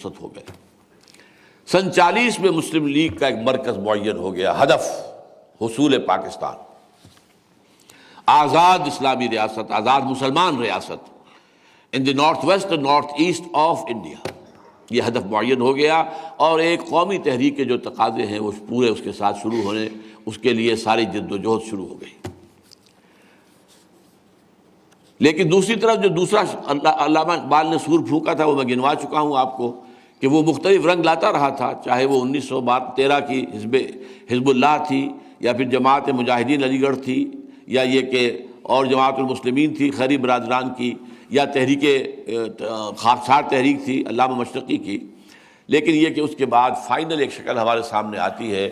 ہو گئے۔ سن 40 میں مسلم لیگ کا ایک مرکز معین ہو گیا، ہدف حصول پاکستان، آزاد اسلامی ریاست، آزاد مسلمان ریاست ان دی نارتھ ویسٹ اور نارتھ ایسٹ آف انڈیا، یہ ہدف معین ہو گیا۔ اور ایک قومی تحریک کے جو تقاضے ہیں وہ پورے اس کے ساتھ شروع ہونے، اس کے لیے ساری جد و جہد شروع ہو گئی۔ لیکن دوسری طرف جو دوسرا علامہ اقبال نے سور پھونکا تھا وہ میں گنوا چکا ہوں آپ کو، کہ وہ مختلف رنگ لاتا رہا تھا، چاہے وہ 1913 کی حزب اللہ تھی، یا پھر جماعت مجاہدین علی گڑھ تھی، یا یہ کہ اور جماعت المسلمین تھی خیری برادران کی، یا تحریک خاکسار تحریک تھی علامہ مشرقی کی۔ لیکن یہ کہ اس کے بعد فائنل ایک شکل ہمارے سامنے آتی ہے،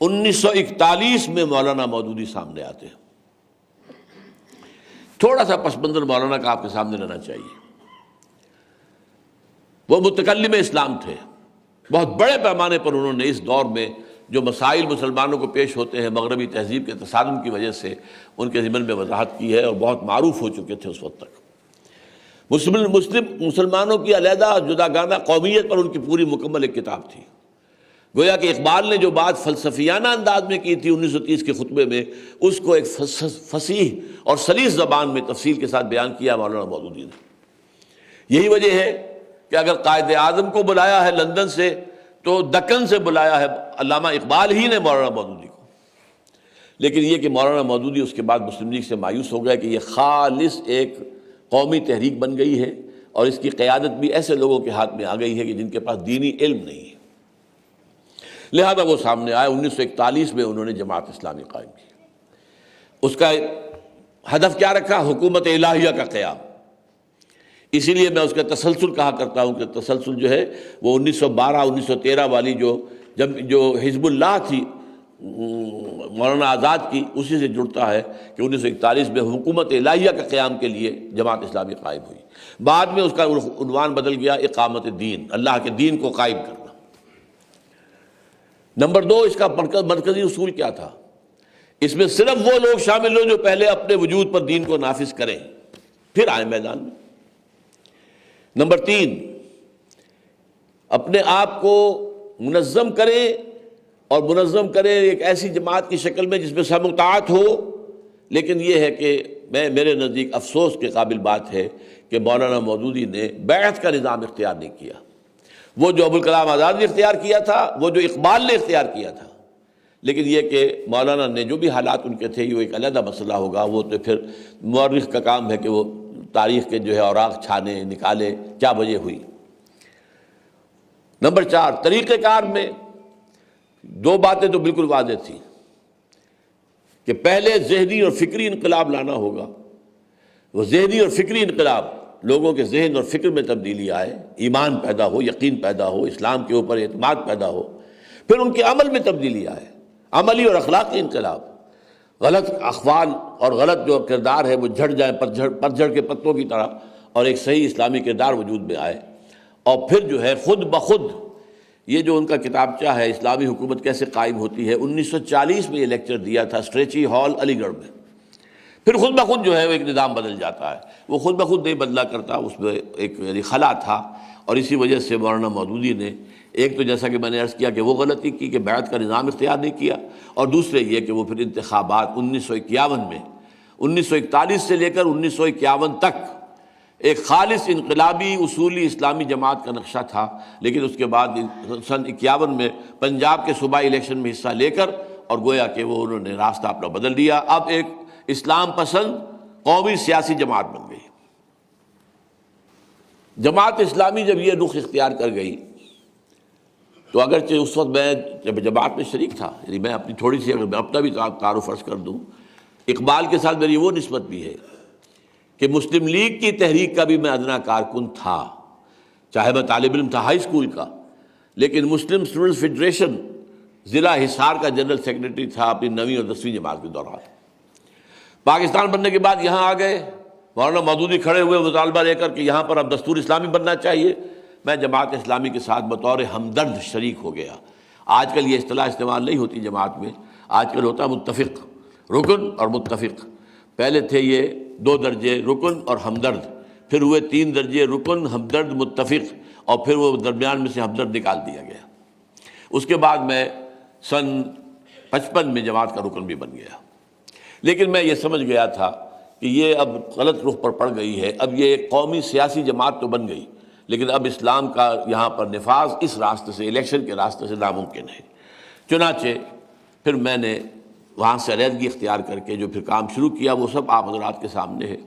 1941 میں مولانا مودودی سامنے آتے ہیں۔ تھوڑا سا پس منظر مولانا کا آپ کے سامنے رہنا چاہیے۔ وہ متکلم اسلام تھے، بہت بڑے پیمانے پر انہوں نے اس دور میں جو مسائل مسلمانوں کو پیش ہوتے ہیں مغربی تہذیب کے تصادم کی وجہ سے، ان کے ضمن میں وضاحت کی ہے، اور بہت معروف ہو چکے تھے اس وقت تک۔ مسلمانوں کی علیحدہ جداگانہ قومیت پر ان کی پوری مکمل ایک کتاب تھی۔ گویا کہ اقبال نے جو بات فلسفیانہ انداز میں کی تھی 1930 کے خطبے میں، اس کو ایک فصیح اور سلیس زبان میں تفصیل کے ساتھ بیان کیا مولانا مودودی نے۔ یہی وجہ ہے کہ اگر قائد اعظم کو بلایا ہے لندن سے تو دکن سے بلایا ہے علامہ اقبال ہی نے مولانا مودودی کو۔ لیکن یہ کہ مولانا مودودی اس کے بعد مسلم لیگ سے مایوس ہو گیا کہ یہ خالص ایک قومی تحریک بن گئی ہے، اور اس کی قیادت بھی ایسے لوگوں کے ہاتھ میں آ گئی ہے کہ جن کے پاس دینی علم نہیں ہے۔ لہذا وہ سامنے آئے، 1941 میں انہوں نے جماعت اسلامی قائم کی۔ اس کا ہدف کیا رکھا؟ حکومت الہیہ کا قیام۔ اسی لیے میں اس کا تسلسل کہا کرتا ہوں کہ تسلسل جو ہے وہ 1912-1913 والی جو حزب اللہ تھی مولانا آزاد کی، اسی سے جڑتا ہے کہ 1941 میں حکومت الہیہ کا قیام کے لیے جماعت اسلامی قائم ہوئی۔ بعد میں اس کا عنوان بدل گیا اقامت دین، اللہ کے دین کو قائم کرنا۔ نمبر 2، اس کا مرکزی اصول کیا تھا؟ اس میں صرف وہ لوگ شامل ہوں جو پہلے اپنے وجود پر دین کو نافذ کریں، پھر آئیں میدان میں۔ نمبر 3، اپنے آپ کو منظم کریں، اور منظم کریں ایک ایسی جماعت کی شکل میں جس میں سب مطاعت ہو۔ لیکن یہ ہے کہ میرے نزدیک افسوس کے قابل بات ہے کہ مولانا مودودی نے بیعت کا نظام اختیار نہیں کیا۔ وہ جو ابوالکلام آزاد نے اختیار کیا تھا، وہ جو اقبال نے اختیار کیا تھا۔ لیکن یہ کہ مولانا نے جو بھی حالات ان کے تھے، یہ ایک علیحدہ مسئلہ ہوگا، وہ تو پھر مورخ کا کام ہے کہ وہ تاریخ کے جو ہے اوراق چھانے نکالے کیا وجہ ہوئی۔ نمبر 4، طریقہ کار میں 2 باتیں تو بالکل واضح تھیں کہ پہلے ذہنی اور فکری انقلاب لانا ہوگا۔ وہ ذہنی اور فکری انقلاب، لوگوں کے ذہن اور فکر میں تبدیلی آئے، ایمان پیدا ہو، یقین پیدا ہو، اسلام کے اوپر اعتماد پیدا ہو۔ پھر ان کے عمل میں تبدیلی آئے، عملی اور اخلاقی انقلاب، غلط اقوال اور غلط جو کردار ہے وہ جھڑ جائیں پتجھڑ کے پتوں کی طرح، اور ایک صحیح اسلامی کردار وجود میں آئے۔ اور پھر جو ہے خود بخود یہ جو ان کا کتابچہ ہے اسلامی حکومت کیسے قائم ہوتی ہے، 1940 میں یہ لیکچر دیا تھا اسٹریچی ہال علی گڑھ میں۔ پھر خود بخود جو ہے وہ ایک نظام بدل جاتا ہے، وہ خود بخود نہیں بدلا کرتا، اس میں ایک خلا تھا۔ اور اسی وجہ سے مولانا مودودی نے ایک تو جیسا کہ میں نے عرض کیا کہ وہ غلطی کی کہ بیعت کا نظام اختیار نہیں کیا، اور دوسرے یہ کہ وہ پھر انتخابات 1951 میں 1941 سے لے کر 1951 تک ایک خالص انقلابی اصولی اسلامی جماعت کا نقشہ تھا۔ لیکن اس کے بعد سن 51 میں پنجاب کے صوبائی الیکشن میں حصہ لے کر، اور گویا کہ وہ انہوں نے راستہ اپنا بدل دیا، اب ایک اسلام پسند قومی سیاسی جماعت بن گئی۔ جماعت اسلامی جب یہ رخ اختیار کر گئی تو اگرچہ اس وقت میں جب جماعت میں شریک تھا، یعنی میں اپنی تھوڑی سی اگر میں اپنا بھی تعارف عرض کر دوں، اقبال کے ساتھ میری وہ نسبت بھی ہے کہ مسلم لیگ کی تحریک کا بھی میں ادنا کارکن تھا، چاہے میں طالب علم تھا ہائی اسکول کا، لیکن مسلم اسٹوڈنٹس فیڈریشن ضلع حصار کا جنرل سیکرٹری تھا اپنی 9ویں اور 10ویں جماعت کے دوران۔ پاکستان بننے کے بعد یہاں آ گئے، مولانا مودودی کھڑے ہوئے مطالبہ لے کر کہ یہاں پر اب دستور اسلامی بننا چاہیے۔ میں جماعت اسلامی کے ساتھ بطور ہمدرد شریک ہو گیا۔ آج کل یہ اصطلاح استعمال نہیں ہوتی جماعت میں، آج کل ہوتا متفق، رکن اور متفق۔ پہلے تھے یہ 2 درجے رکن اور ہمدرد، پھر ہوئے 3 درجے رکن، ہمدرد، متفق، اور پھر وہ درمیان میں سے ہمدرد نکال دیا گیا۔ اس کے بعد میں سن 55 میں جماعت کا رکن بھی بن گیا، لیکن میں یہ سمجھ گیا تھا کہ یہ اب غلط رخ پر پڑ گئی ہے، اب یہ ایک قومی سیاسی جماعت تو بن گئی، لیکن اب اسلام کا یہاں پر نفاذ اس راستے سے، الیکشن کے راستے سے ناممکن ہے۔ چنانچہ پھر میں نے وہاں سے علیحدگی اختیار کر کے جو پھر کام شروع کیا وہ سب آپ حضرات کے سامنے ہے۔